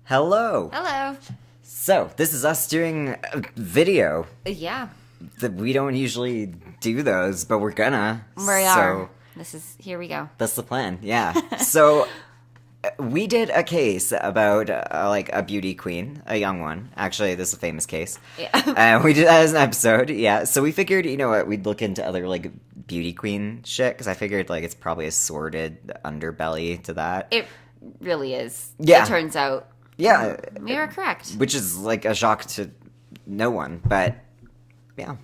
Hello. Hello. So, this is us doing a video. Yeah. We don't usually do those, but we're gonna. We are. Here we go. That's the plan, yeah. So, we did a case about, a beauty queen, a young one. Actually, this is a famous case. Yeah. We did that as an episode, yeah. So we figured, you know what, we'd look into other, beauty queen shit, because I figured, it's probably a sordid underbelly to that. It really is. Yeah. It turns out. Yeah. We were correct. Which is, a shock to no one, but, yeah.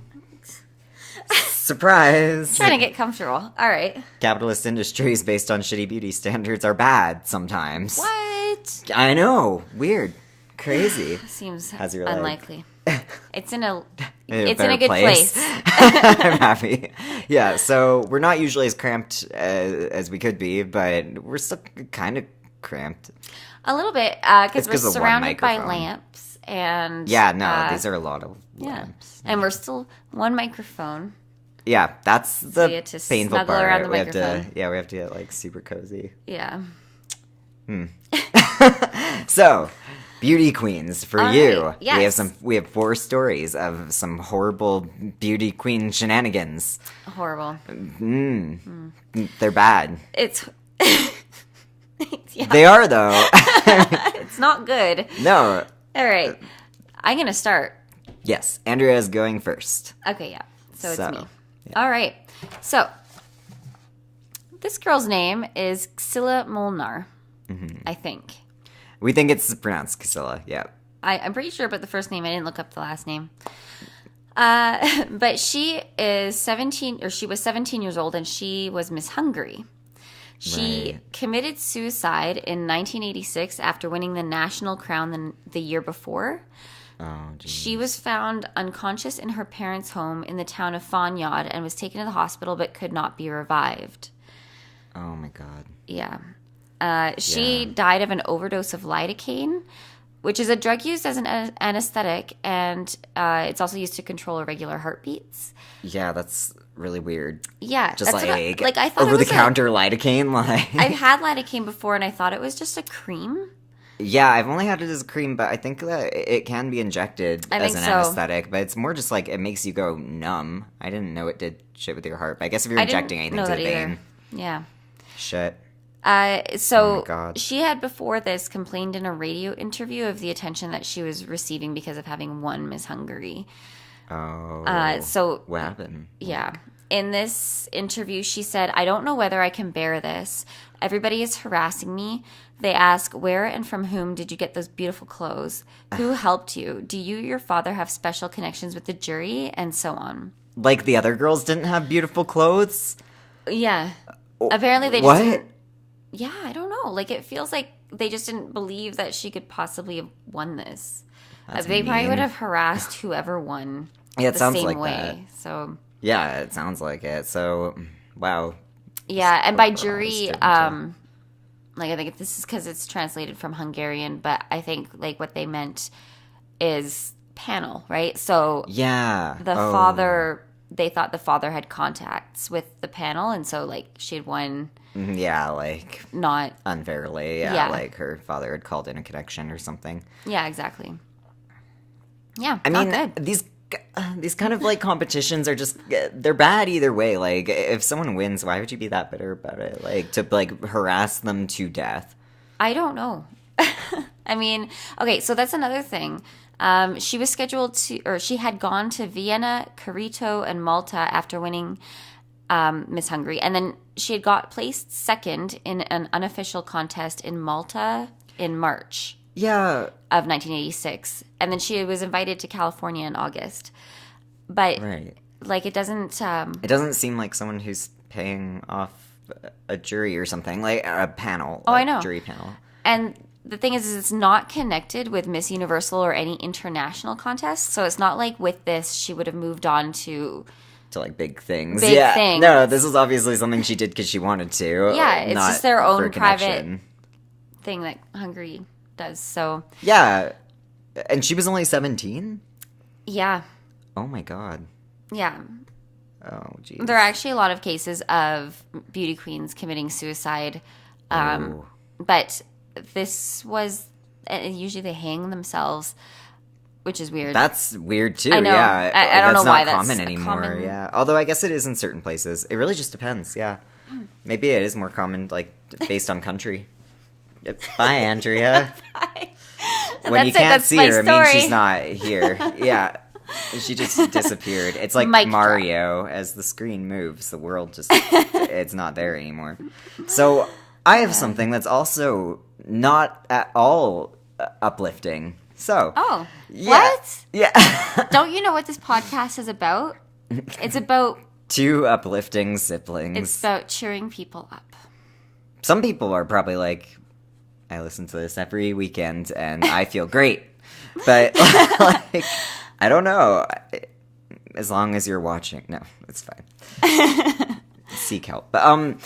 Surprise! Trying to get comfortable. All right. Capitalist industries based on shitty beauty standards are bad sometimes. What? I know. Weird. Crazy. Seems How's your leg? unlikely. It's in a better good place. I'm happy. Yeah, so we're not usually as cramped as we could be, but we're still kind of cramped. A little bit, because we're of one surrounded by microphone. lamps. And Yeah, no, these are a lot of yeah. lamps. And we're still one microphone. Yeah, that's the you have to painful snuggle part. around the we have to, microphone. we have to get super cozy. Yeah. So, beauty queens for All you. right, yes. We have 4 stories of some horrible beauty queen shenanigans. Horrible. They're bad. It's yeah. They are though. It's not good. No. All right. I'm going to start. Yes, Andrea is going first. Okay, yeah. So it's So, me. All right. So, this girl's name is Xylla Molnar, I think. We think it's pronounced Casilla. Yeah. I'm pretty sure, but the first name, I didn't look up the last name. But she is 17, or she was 17 years old, and she was Miss Hungary. She Right. committed suicide in 1986 after winning the national crown the year before. Oh, geez. She was found unconscious in her parents' home in the town of Fanyad and was taken to the hospital but could not be revived. Oh my god. Yeah. She Yeah. died of an overdose of lidocaine, which is a drug used as an anesthetic, and it's also used to control irregular heartbeats. Yeah, that's really weird. Yeah. Just that's like what I thought it over the was counter lidocaine, I've had lidocaine before, and I thought it was just a cream. Yeah, I've only had it as a cream, but I think that it can be injected I as think an so. anesthetic, but it's more just it makes you go numb. I didn't know it did shit with your heart, but I guess if you're I injecting didn't anything know to that the either. vein, Yeah. shit. So Oh my God. she had before this complained in a radio interview of the attention that she was receiving because of having won Miss Hungary. Oh. So what happened? yeah. In this interview, she said, "I don't know whether I can bear this. Everybody is harassing me. They ask, where and from whom did you get those beautiful clothes? Who helped you? Do you or your father have special connections with the jury?" And so on. Like the other girls didn't have beautiful clothes? Yeah. Apparently they just What? didn't. Yeah, I don't know. It feels like they just didn't believe that she could possibly have won this. That's They probably mean. would have harassed whoever won Yeah, it the sounds same like way. So Yeah, it sounds like it. So, wow. yeah, and by Overall, jury, it's I think this is because it's translated from Hungarian, but I think what they meant is panel, right? So Yeah. the Oh. father, they thought the father had contacts with the panel, and so she had won. Yeah, Not unfairly. Yeah, Yeah. her father had called in a connection or something. yeah, exactly. Yeah, I not mean, good. these kind of competitions are just they're bad either way. If someone wins, why would you be that bitter about it? To harass them to death. I don't know. I mean, okay, so that's another thing. She was scheduled she had gone to Vienna, Querétaro, and Malta after winning Miss Hungary, and then she had got placed second in an unofficial contest in Malta in March Yeah. of 1986, and then she was invited to California in August. But Right. it doesn't. It doesn't seem like someone who's paying off a jury or something, a panel. Oh, I know. Jury panel. And the thing is it's not connected with Miss Universal or any international contest. So it's not like with this she would have moved on to To big things. Big yeah. things. No, this was obviously something she did because she wanted to. Yeah, it's not just their for own a connection. private thing that Hungary does. So Yeah. And she was only 17? yeah. Oh my god. Yeah. Oh, jeez. There are actually a lot of cases of beauty queens committing suicide. Oh. But this was and usually they hang themselves, which is weird. That's weird too. I know. Yeah, I don't know why that's not that's common a anymore. common- Yeah, although I guess it is in certain places. It really just depends. Yeah, maybe it is more common, like based on country. Yep. Bye, Andrea. When you can't see her, it means she's not here. Yeah. She just disappeared. It's like Mic Mario. As the screen moves, the world just, it's not there anymore. So I have something that's also not at all uplifting. So. Oh. Yeah, What? Yeah. Don't you know what this podcast is about? It's about Two uplifting siblings. It's about cheering people up. Some people are probably like, I listen to this every weekend and I feel great. But, like, I don't know. As long as you're watching. No, it's fine. Seek help. But,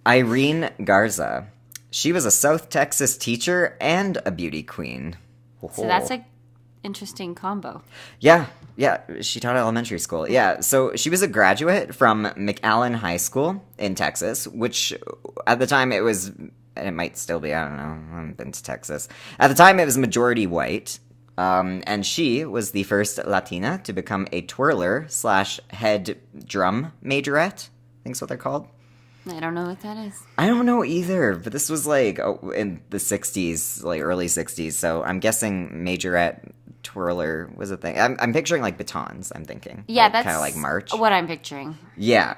Irene Garza. She was a South Texas teacher and a beauty queen. So that's an interesting combo. Yeah. She taught elementary school. Yeah, so she was a graduate from McAllen High School in Texas, which at the time it was, and it might still be, I don't know, I haven't been to Texas. At the time it was majority white, and she was the first Latina to become a twirler / head drum majorette. I think that's what they're called. I don't know what that is. I don't know either, but this was like in the 60s, like early 60s, so I'm guessing majorette twirler was a thing. I'm picturing like batons, I'm thinking. Yeah, like, that's kind of like march. what I'm picturing. Yeah.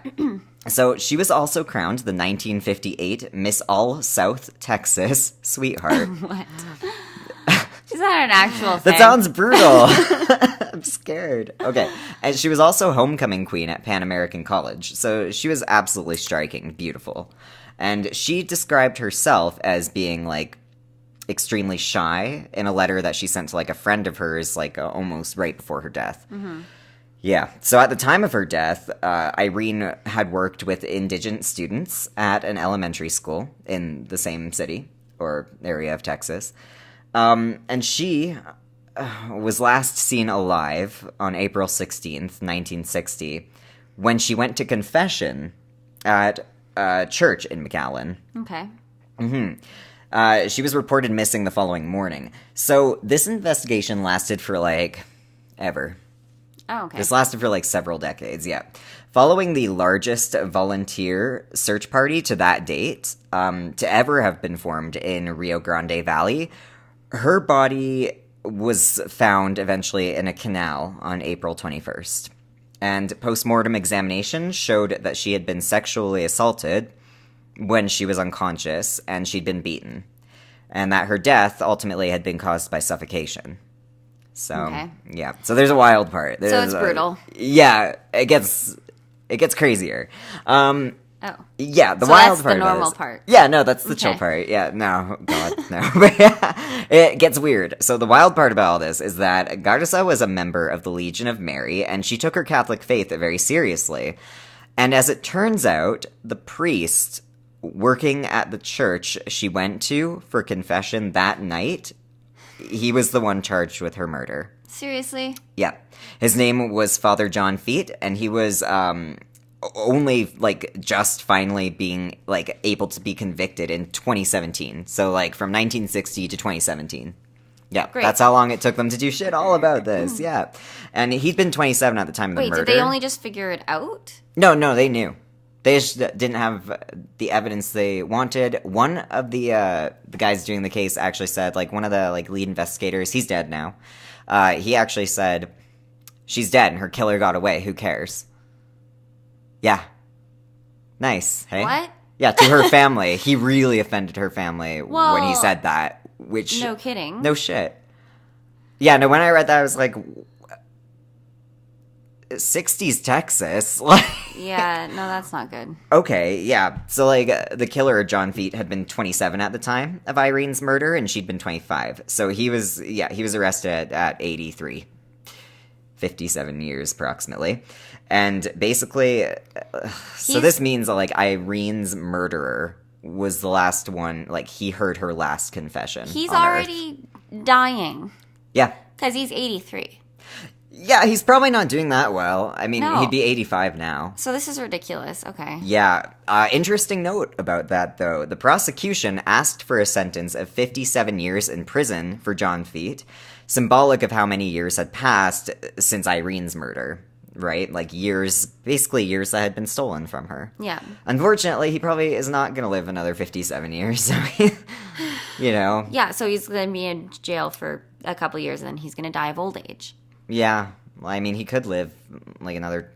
So she was also crowned the 1958 Miss All South Texas Sweetheart. What? Is that an actual thing? That sounds brutal. I'm scared. Okay. And she was also homecoming queen at Pan American College. So she was absolutely striking, beautiful. And she described herself as being like extremely shy in a letter that she sent to like a friend of hers, like almost right before her death. Mm-hmm. Yeah. So at the time of her death, Irene had worked with indigent students at an elementary school in the same city or area of Texas. And she was last seen alive on April 16th, 1960, when she went to confession at a church in McAllen. Okay. Mm-hmm. She was reported missing the following morning. So this investigation lasted for, like, ever. Oh, okay. This lasted for, like, several decades, yeah. Following the largest volunteer search party to that date, to ever have been formed in Rio Grande Valley, her body was found eventually in a canal on April 21st. And post-mortem examination showed that she had been sexually assaulted when she was unconscious and she'd been beaten. And that her death ultimately had been caused by suffocation. So, okay. Yeah. So there's a wild part. So it's brutal. Yeah, it gets crazier. Oh. Yeah, the so wild that's part. The normal is, part. Yeah, no, that's the Okay. chill part. Yeah, no, God, no. But yeah, it gets weird. So the wild part about all this is that Garza was a member of the Legion of Mary, and she took her Catholic faith very seriously. And as it turns out, the priest working at the church she went to for confession that night, he was the one charged with her murder. Seriously? Yeah. His name was Father John Feet, and he was only like just finally being like able to be convicted in 2017. So like from 1960 to 2017. Yeah, Great. That's how long it took them to do shit all about this. Yeah. And he'd been 27 at the time of the murder. Wait, did they only just figure it out? No, they knew. They just didn't have the evidence they wanted. One of the guys doing the case actually said, like, one of the like lead investigators, he's dead now. He actually said, she's dead and her killer got away. Who cares? Yeah. Nice. Hey? What? Yeah, to her family. He really offended her family when he Well, said that. Which no kidding. No shit. Yeah, no, when I read that, I was like, 60s Texas? Like, Yeah, no, that's not good. okay, yeah. So, like, the killer, John Feet, had been 27 at the time of Irene's murder, and she'd been 25. So he was arrested at 83. 57 years, approximately. And basically, so this means that, like, Irene's murderer was the last one, like, he heard her last confession. He's on Earth. already dying. Yeah. Because he's 83. Yeah, he's probably not doing that well. I mean, No. he'd be 85 now. So this is ridiculous. Okay. Yeah. Interesting note about that, though. The prosecution asked for a sentence of 57 years in prison for John Feet, symbolic of how many years had passed since Irene's murder, right? Like basically years that had been stolen from her. Yeah. Unfortunately, he probably is not going to live another 57 years, so you know. Yeah, so he's going to be in jail for a couple years and then he's going to die of old age. Yeah. Well, I mean, he could live like another,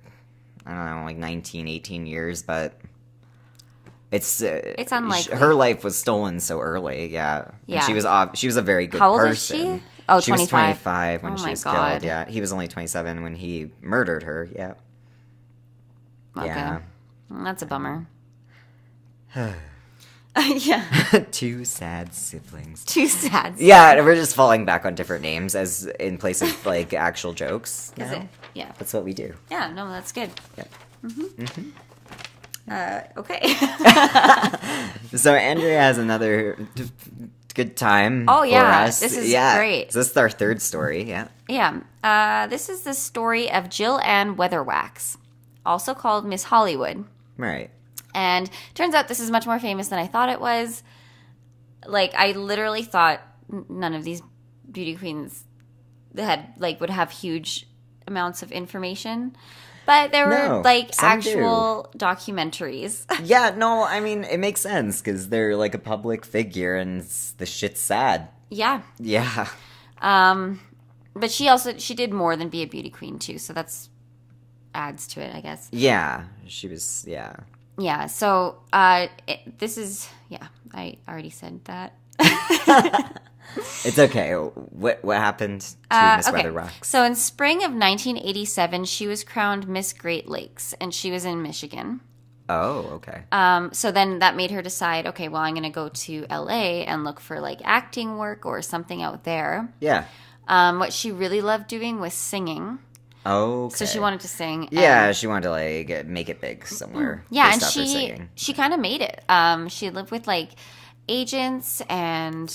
I don't know, like 19, 18 years, but it's unlikely. Her life was stolen so early, yeah. Yeah. And she was a very good How old person. is she? Oh, she 25. was 25 when Oh she my was God. killed, yeah. He was only 27 when he murdered her, yeah. Okay. Yeah. That's a bummer. Yeah. Two sad siblings. Too sad. Yeah, we're just falling back on different names as in place of like actual jokes. Is now. it? Yeah. That's what we do. Yeah, no, that's good. Yeah. Okay. So Andrea has another good time. Oh, yeah. for us. This is yeah. great. So this is our third story. Yeah. Yeah. This is the story of Jill Ann Weatherwax, also called Miss Hollywood. Right. And turns out this is much more famous than I thought it was. Like, I literally thought none of these beauty queens would have huge amounts of information. But there were, some actual documentaries. Yeah. No. I mean, it makes sense because they're like a public figure, and the shit's sad. Yeah. Yeah. But she did more than be a beauty queen, too. So that's adds to it, I guess. Yeah. She was. Yeah. Yeah, so this is, I already said that. It's okay. What happened to Miss Weatherwax? So in spring of 1987, she was crowned Miss Great Lakes, and she was in Michigan. Oh, okay. So then that made her decide, okay, well, I'm going to go to LA and look for, like, acting work or something out there. Yeah. What she really loved doing was singing. Okay. So she wanted to sing. Yeah, she wanted to like make it big somewhere. Yeah, based and off her singing. she kind of made it. She lived with like agents and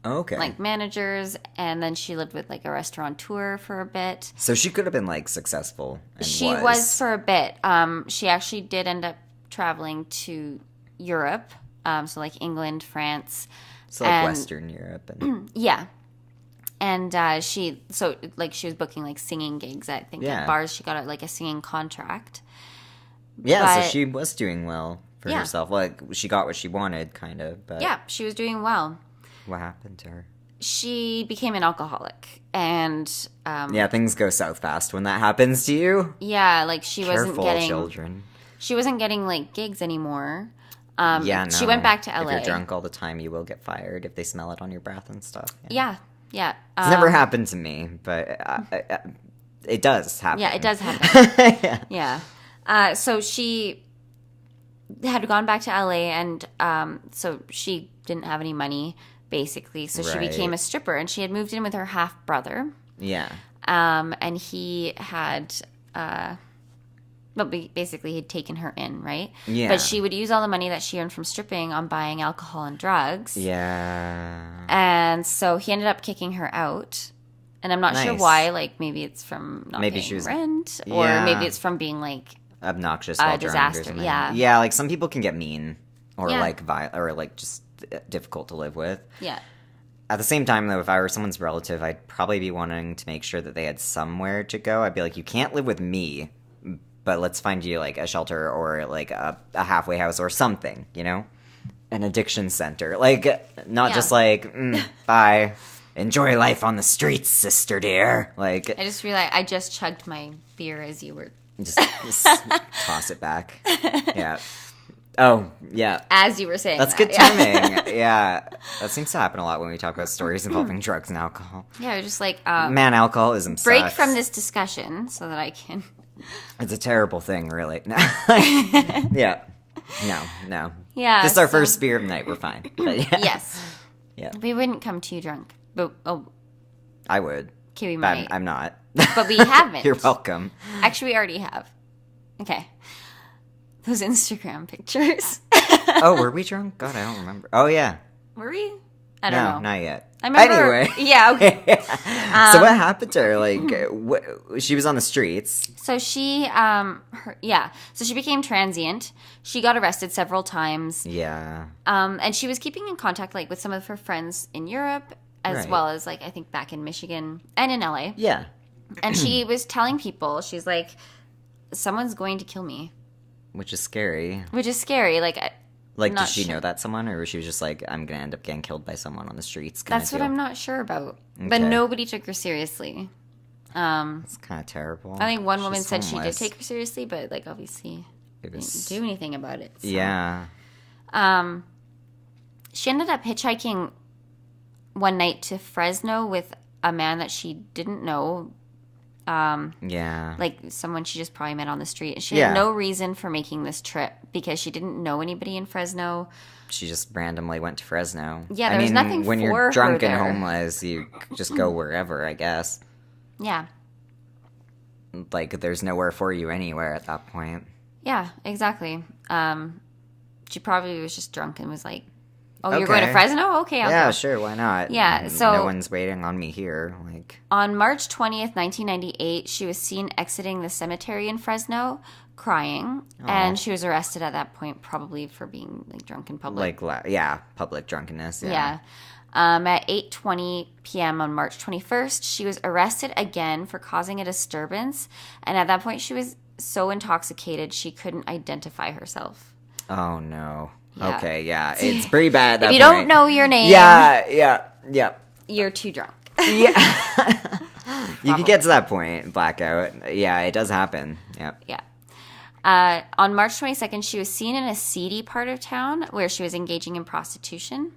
Okay. like managers, and then she lived with like a restaurateur for a bit. So she could have been like successful. And She was for a bit. She actually did end up traveling to Europe, so like England, France. So like and- Western Europe and Yeah. And she was booking like singing gigs, I think, Yeah. at bars. She got like a singing contract. yeah, but- so she was doing well for Yeah. herself. Like she got what she wanted, kind of. But Yeah, she was doing well. what happened to her? She became an alcoholic, and Yeah, things go south fast when that happens to you. like she Careful, wasn't children. getting like gigs anymore. Yeah, no. She went back to LA. If you're drunk all the time, you will get fired if they smell it on your breath and stuff. Yeah. It's never happened to me, but it does happen. Yeah, it does happen. Yeah. Yeah. So she had gone back to LA, and so she didn't have any money, basically. So she Right. became a stripper, and she had moved in with her half brother. Yeah. And he had, basically he'd taken her in, right? Yeah. But she would use all the money that she earned from stripping on buying alcohol and drugs. Yeah. And so he ended up kicking her out. And I'm not sure Nice. why. Like, maybe it's from not Maybe paying she was- rent. Yeah. Or maybe it's from being, like, Obnoxious while drunk or disaster, something. yeah. Yeah, like some people can get mean or Yeah. like or like just difficult to live with. yeah. At the same time, though, if I were someone's relative, I'd probably be wanting to make sure that they had somewhere to go. I'd be like, you can't live with me, but let's find you like a shelter or like a halfway house or something, you know? An addiction center. Like, not Yeah. just like, bye. Enjoy life on the streets, sister dear. Like, I just realized I just chugged my beer as you were. just toss it back. Yeah. Oh, yeah. As you were saying That's that, good yeah. timing. Yeah. That seems to happen a lot when we talk about stories involving drugs and alcohol. Yeah, just like, Man, alcoholism break sucks. from this discussion so that I can. It's a terrible thing, really. Yeah. No. Yeah. This is our so- first beer of the night. We're fine. But yeah. Yes. Yeah. We wouldn't come too drunk. But, I would. okay, we But might. I'm not. But we haven't. You're welcome. Actually, we already have. Okay. Those Instagram pictures. Oh, were we drunk? God, I don't remember. Oh, yeah. Were we? I don't No, know. not yet. I remember. Anyway. Yeah. Okay. So what happened to her? Like, she was on the streets. So she, So she became transient. She got arrested several times. Yeah. And she was keeping in contact, like, with some of her friends in Europe, as Right. well as, like, I think back in Michigan and in LA. Yeah. And she was telling people, she's like, someone's going to kill me. Which is scary. Which is scary. Like, Like, not did she sure. know that someone, or was she just like, I'm gonna end up getting killed by someone on the streets? Kind That's of what deal? I'm not sure about. But Okay. nobody took her seriously. It's kind of terrible. I think one She's woman said she did homeless. take her seriously, but, like, obviously It didn't was. do anything about it. So. Yeah. She ended up hitchhiking one night to Fresno with a man that she didn't know, Yeah. like someone she just probably met on the street. She Yeah. had no reason for making this trip because she didn't know anybody in Fresno. She just randomly went to Fresno. Yeah, I there was mean, nothing when for you're her drunk and there. homeless, you just go wherever, I guess. Yeah. Like, there's nowhere for you anywhere at that point. Yeah, exactly. She probably was just drunk and was like, "Oh, you're going to Okay. Fresno? Okay, I'll Yeah, go." sure, why not? Yeah, so- no one's waiting on me here. Like, On March 20th, 1998, she was seen exiting the cemetery in Fresno, crying, and she was arrested at that point, probably for being, like, drunk in public. public drunkenness. Yeah. At 8:20 p.m. on March 21st, she was arrested again for causing a disturbance, and at that point, she was so intoxicated she couldn't identify herself. Oh no. Yeah. Okay, yeah, it's pretty bad. At that If you point. don't know your name, Yeah. you're too drunk. Yeah. You could get to that point, blackout. Yeah, it does happen. Yep. Yeah. On March 22nd, she was seen in a seedy part of town where she was engaging in prostitution.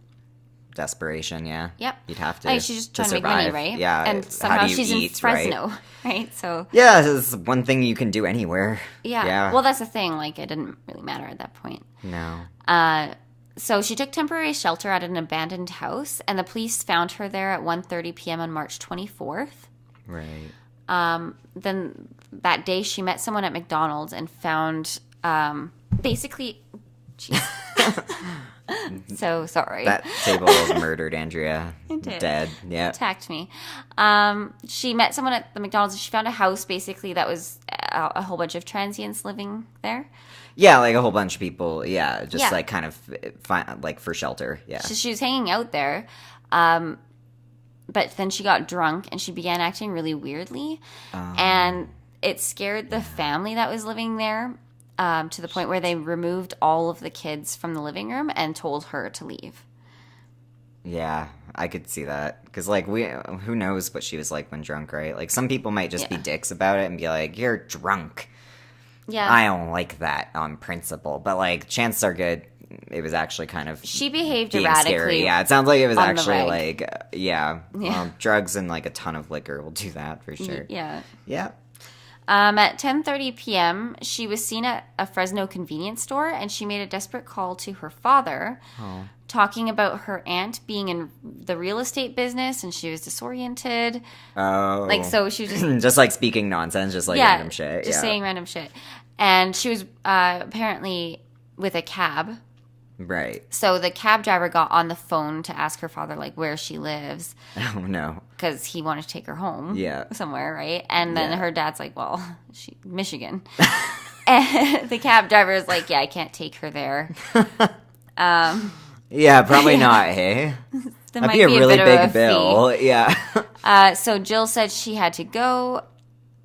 Desperation, yeah. Yep. You'd have to. Like, she's just trying to make money, survive. right? Yeah. And how somehow do you she's eat, in Fresno, right? So, Yeah, it's one thing you can do anywhere. yeah. Well, that's the thing. Like, it didn't really matter at that point. No. So she took temporary shelter at an abandoned house, and the police found her there at 1:30 p.m. on March 24th. Right. Then that day, she met someone at McDonald's and found, basically, jeez. So sorry. That table murdered Andrea. It did. Dead. Yeah. Attacked me. She met someone at the McDonald's, and she found a house, basically, that was a whole bunch of transients living there. Yeah, like a whole bunch of people. Yeah, just Yeah. like kind of like for shelter. Yeah. So she was hanging out there. But then she got drunk and she began acting really weirdly. And it scared the family that was living there to the point where they removed all of the kids from the living room and told her to leave. Yeah, I could see that. Because, like, who knows what she was like when drunk, right? Like, some people might just be Yeah. dicks about it and be like, you're drunk. Yeah. I don't like that on principle. But, like, chances are good it was actually kind of She behaved being erratically. scary. Yeah, it sounds like it was on the actually, reg. like, Yeah. drugs and, like, a ton of liquor will do that for sure. Yeah. Yeah. At 10:30 p.m., she was seen at a Fresno convenience store, and she made a desperate call to her father, talking about her aunt being in the real estate business, and she was disoriented. Oh. Like, so she was just just, like, speaking nonsense, just, like, random shit. just yeah. saying random shit. And she was apparently with a cab. Right. So the cab driver got on the phone to ask her father, like, where she lives, Oh, no. because he wanted to take her home Yeah. somewhere, right? And then Yeah. her dad's like, well, Michigan. And the cab driver is like, yeah, I can't take her there. Yeah, probably not, hey? There That'd might be a really bit of big a bill. Yeah. So Jill said she had to go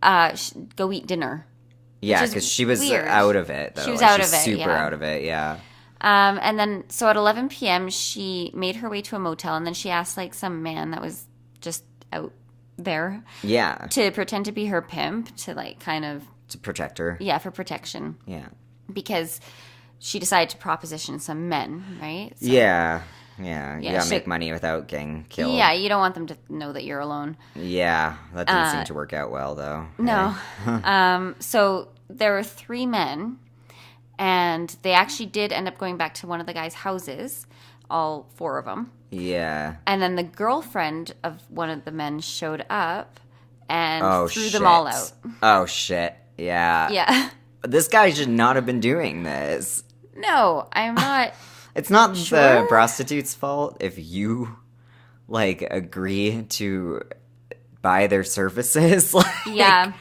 eat dinner. Yeah, is because she was weird. out of it, though. She was Like, out she's of it, super yeah. out of it, yeah. And then, so at 11 p.m., she made her way to a motel, and then she asked, like, some man that was just out there Yeah, to pretend to be her pimp to, like, kind of, to protect her. yeah, for protection. Yeah. Because she decided to proposition some men, right? So, Yeah. You Yeah, gotta she- make money without getting killed. Yeah, you don't want them to know that you're alone. Yeah, that didn't seem to work out well, though. No. Hey. So there were 3 men, and they actually did end up going back to one of the guys' houses, all 4 of them. Yeah. And then the girlfriend of one of the men showed up and Oh, threw shit. them all out. Oh, shit. Yeah. Yeah. This guy should not have been doing this. No, I'm not. It's not the Sure? prostitute's fault if you like, agree to buy their services? Like, Yeah.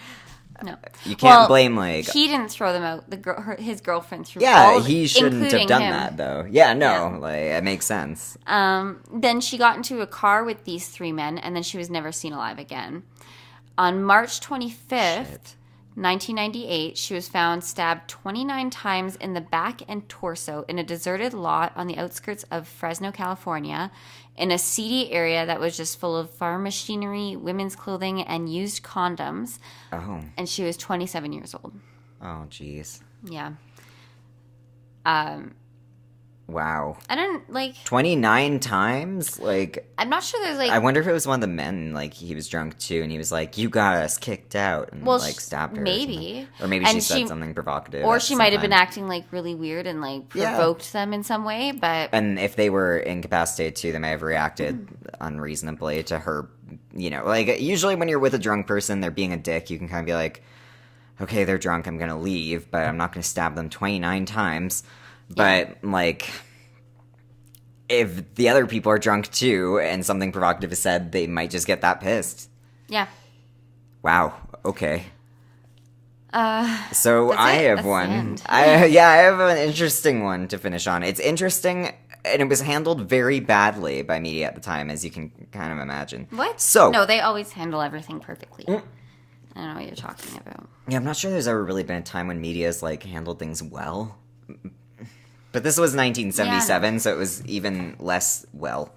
No. you can't blame, like... He didn't throw them out. His girlfriend threw he shouldn't have done him. that, though. Yeah, no, like, it makes sense. Then she got into a car with these 3 men, and then she was never seen alive again. On March 25th, 1998, she was found stabbed 29 times in the back and torso in a deserted lot on the outskirts of Fresno, California, in a seedy area that was just full of farm machinery, women's clothing, and used condoms. Oh. And she was 27 years old. Oh, jeez. Yeah. Wow. I don't, like... 29 times? Like... I'm not sure there's, like... I wonder if it was one of the men, like, he was drunk, too, and he was like, you got us kicked out, and, like, stabbed her. Maybe. Or maybe she said something provocative. Or she might have been acting, like, really weird and, like, provoked them in some way, but... And if they were incapacitated, too, they may have reacted unreasonably to her, you know. Like, usually when you're with a drunk person, they're being a dick, you can kind of be like, okay, they're drunk, I'm gonna leave, but I'm not gonna stab them 29 times. But, like, if the other people are drunk too and something provocative is said, they might just get that pissed. Yeah. Wow. Okay. So I have one. I have an interesting one to finish on. It's interesting, and it was handled very badly by media at the time, as you can kind of imagine. What? So no, they always handle everything perfectly. I don't know what you're talking about. Yeah, I'm not sure there's ever really been a time when media's, like, handled things well. But this was 1977, so it was even less well.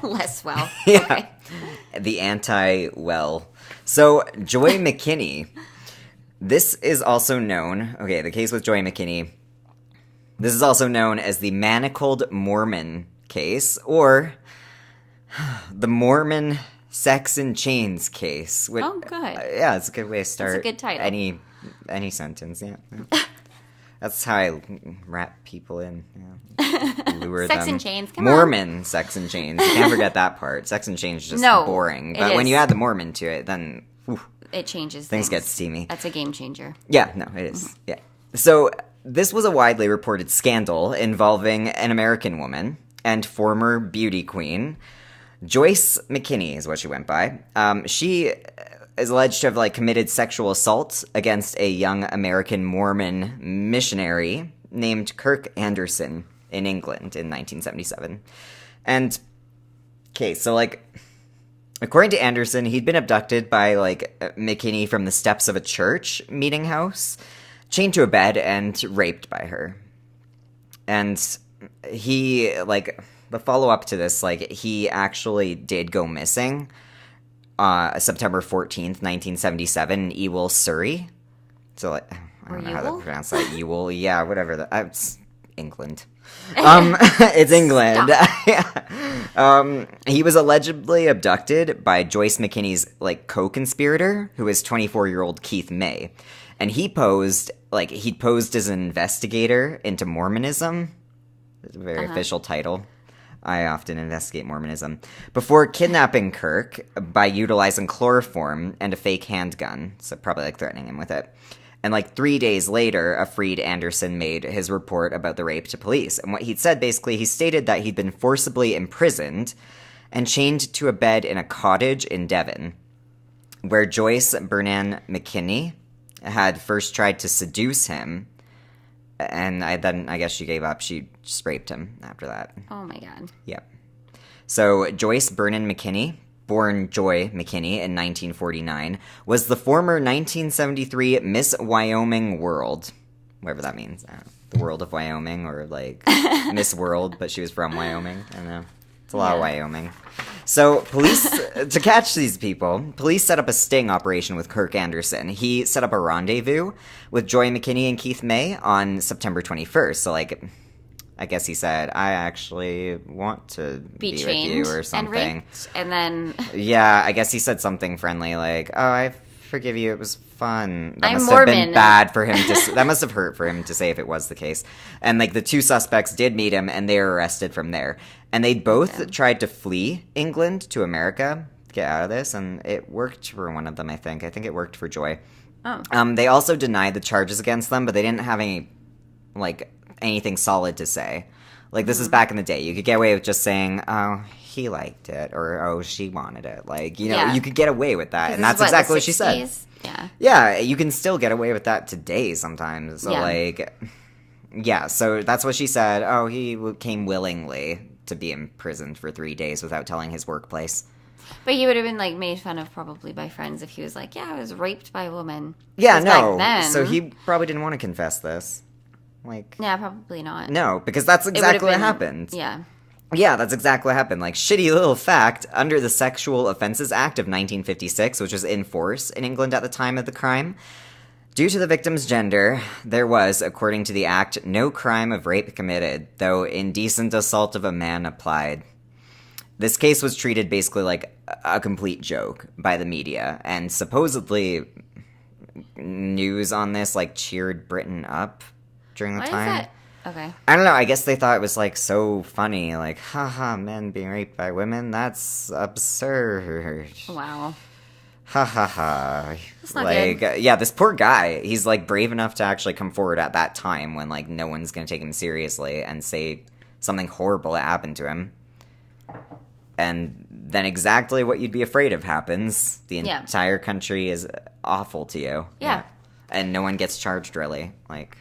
Less well. Yeah. Okay. The anti-well. So, Joy McKinney. This is also known... Okay, the case with Joy McKinney. This is also known as the Manacled Mormon case, or the Mormon Sex and Chains case. Which, oh, good. Yeah, it's a good way to start. That's a good title. Any sentence, yeah. That's how I wrap people in. Yeah. Lure Sex them. and Chains, come Mormon on. Sex and Chains. You can't forget that part. Sex and Chains is just boring. But when you add the Mormon to it, then it changes things get steamy. That's a game changer. Yeah, no, it is. Yeah. So this was a widely reported scandal involving an American woman and former beauty queen. Joyce McKinney is what she went by. She is alleged to have, like, committed sexual assault against a young American Mormon missionary named Kirk Anderson in England in 1977. And, okay, so, like, according to Anderson, he'd been abducted by, like, McKinney from the steps of a church meeting house, chained to a bed, and raped by her. And he, like, the follow-up to this, like, he actually did go missing September 14th, 1977, in Ewell, Surrey. So, like, I don't know how to pronounce that. Ewell, yeah, whatever. It's England. It's England. He was allegedly abducted by Joyce McKinney's, like, co-conspirator, who is 24-year-old Keith May. And he'd posed as an investigator into Mormonism. It's a very official title. I often investigate Mormonism. Before kidnapping Kirk by utilizing chloroform and a fake handgun. So probably, like, threatening him with it. And, like, 3 days later, a freed Anderson made his report about the rape to police. And what he'd said, basically, he stated that he'd been forcibly imprisoned and chained to a bed in a cottage in Devon, where Joyce Burnham McKinney had first tried to seduce him. And then I guess she gave up. She just raped him after that. Oh, my God. Yep. So Joyce Burnham McKinney, born Joy McKinney in 1949, was the former 1973 Miss Wyoming World. Whatever that means. I don't know. The World of Wyoming, or, like, Miss World, but she was from Wyoming. I don't know. It's a lot of Wyoming. So, police, to catch these people, police set up a sting operation with Kirk Anderson. He set up a rendezvous with Joy McKinney and Keith May on September 21st. So, like, I guess he said, I actually want to be with you or something. And raped, and then... Yeah, I guess he said something friendly, like, oh, I forgive you, it was fun. That I'm must Mormon. have been bad for him to... That must have hurt for him to say if it was the case. And, like, the two suspects did meet him, and they were arrested from there. And they both tried to flee England to America, get out of this, and it worked for one of them, I think. I think it worked for Joy. Oh. They also denied the charges against them, but they didn't have any, like, anything solid to say. Like, this is back in the day. You could get away with just saying, oh, he liked it, or oh, she wanted it. Like, you know, Yeah. you could get away with that, 'Cause and this that's is, exactly the what she said. 60s? Yeah. Yeah, you can still get away with that today sometimes. So, Yeah. like, yeah, so that's what she said. Oh, he came willingly to be imprisoned for 3 days without telling his workplace. But he would have been, like, made fun of probably by friends if he was like, yeah, I was raped by a woman. Yeah, 'Cause no. back then, So he probably didn't want to confess this. Like, yeah, probably not. no, because that's It would exactly have what been- happened. Yeah. Yeah, that's exactly what happened. Like, shitty little fact, under the Sexual Offences Act of 1956, which was in force in England at the time of the crime, due to the victim's gender, there was, according to the act, no crime of rape committed, though indecent assault of a man applied. This case was treated basically like a complete joke by the media, and supposedly news on this, like, cheered Britain up during the Why is time. that? Okay. I don't know, I guess they thought it was, like, so funny, like, haha, men being raped by women, that's absurd. Wow. Ha ha ha. That's not Like, good. yeah, this poor guy, he's, like, brave enough to actually come forward at that time when, like, no one's gonna take him seriously and say something horrible that happened to him. And then exactly what you'd be afraid of happens. The Yeah. entire country is awful to you. Yeah. And no one gets charged, really. Like,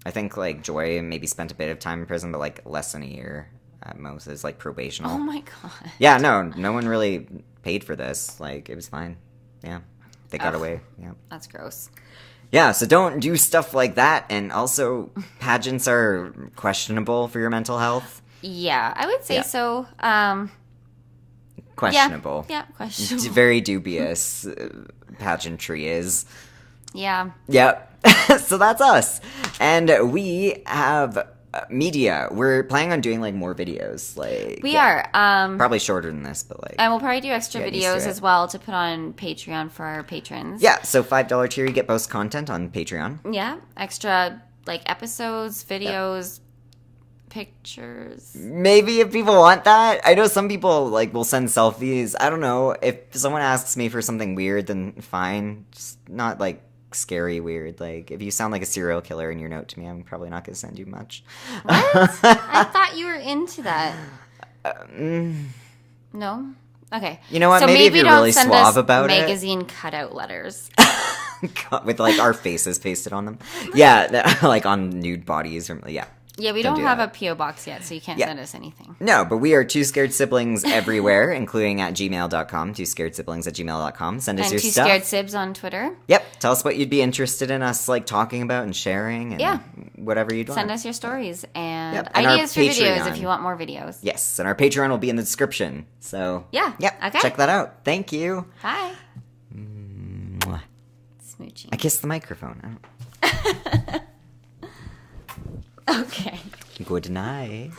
I think, like, Joy maybe spent a bit of time in prison, but, like, less than a year at most. It's, like, probational. Oh my god. Yeah, no one really paid for this. Like, it was fine. Yeah. They got Ugh. away. Yeah. That's gross. Yeah, so don't do stuff like that. And also, pageants are questionable for your mental health. Yeah, I would say Yeah. so. Questionable. Yeah, questionable. Very dubious pageantry is. Yeah. Yep. So that's us. And we have media. We're planning on doing, like, more videos. Like, We yeah. are. Probably shorter than this, but, like. And we'll probably do extra Get used to videos it. as well to put on Patreon for our patrons. Yeah, so $5 tier, you get post content on Patreon. Yeah. Extra, like, episodes, videos, pictures. Maybe if people want that. I know some people, like, will send selfies. I don't know. If someone asks me for something weird, then fine. Just not, like, scary weird. Like, if you sound like a serial killer in your note to me, I'm probably not going to send you much. What? I thought you were into that. No? Okay. You know what? So Maybe if you're don't really send suave us about it. magazine cutout letters. With, like, our faces pasted on them. Yeah, like, on nude bodies. Or, yeah. Yeah, we Don't don't do have that. a P.O. box yet, so you can't Yeah. send us anything. No, but we are Two Scared Siblings everywhere, including at gmail.com, twoscaredsiblings@gmail.com. Send us And your Two stuff. Scared Sibs on Twitter. Yep. Tell us what you'd be interested in us, like, talking about and sharing and Yeah. whatever you'd want. Send us your stories and Yep, and our ideas for videos Patreon. if you want more videos. Yes, and our Patreon will be in the description. So, Yeah. Yep. Okay. Check that out. Thank you. Bye. Mwah. Smooching. I kissed the microphone. Okay. Good night.